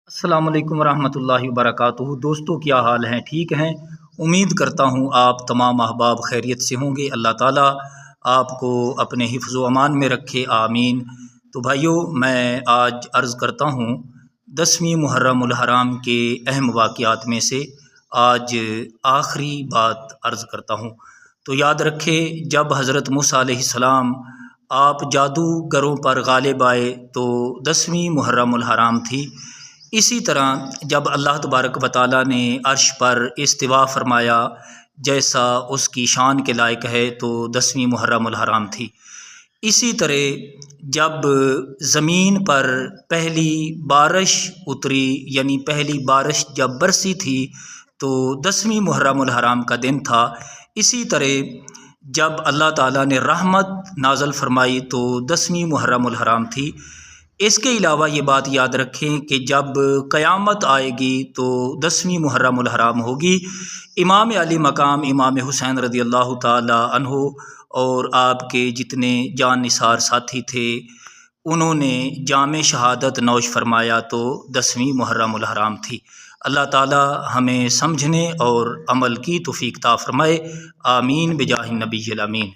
السلام علیکم ورحمۃ اللہ وبرکاتہ۔ دوستو کیا حال ہیں؟ ٹھیک ہیں؟ امید کرتا ہوں آپ تمام احباب خیریت سے ہوں گے۔ اللہ تعالیٰ آپ کو اپنے حفظ و امان میں رکھے، آمین۔ تو بھائیو، میں آج عرض کرتا ہوں 10ویں محرم الحرام کے اہم واقعات میں سے آج آخری بات عرض کرتا ہوں۔ تو یاد رکھے، جب حضرت موسیٰ علیہ السلام آپ جادوگروں پر غالب آئے تو 10ویں محرم الحرام تھی۔ اسی طرح جب اللہ تبارک و تعالیٰ نے عرش پر استوا فرمایا جیسا اس کی شان کے لائق ہے تو 10ویں محرم الحرام تھی۔ اسی طرح جب زمین پر پہلی بارش اتری، یعنی پہلی بارش جب برسی تھی تو 10ویں محرم الحرام کا دن تھا۔ اسی طرح جب اللہ تعالیٰ نے رحمت نازل فرمائی تو 10ویں محرم الحرام تھی۔ اس کے علاوہ یہ بات یاد رکھیں کہ جب قیامت آئے گی تو 10ویں محرم الحرام ہوگی۔ امام علی مقام امام حسین رضی اللہ تعالی عنہ اور آپ کے جتنے جان نثار ساتھی تھے، انہوں نے جام شہادت نوش فرمایا تو 10ویں محرم الحرام تھی۔ اللہ تعالی ہمیں سمجھنے اور عمل کی توفیق عطا فرمائے، آمین بجاہ النبی الامین۔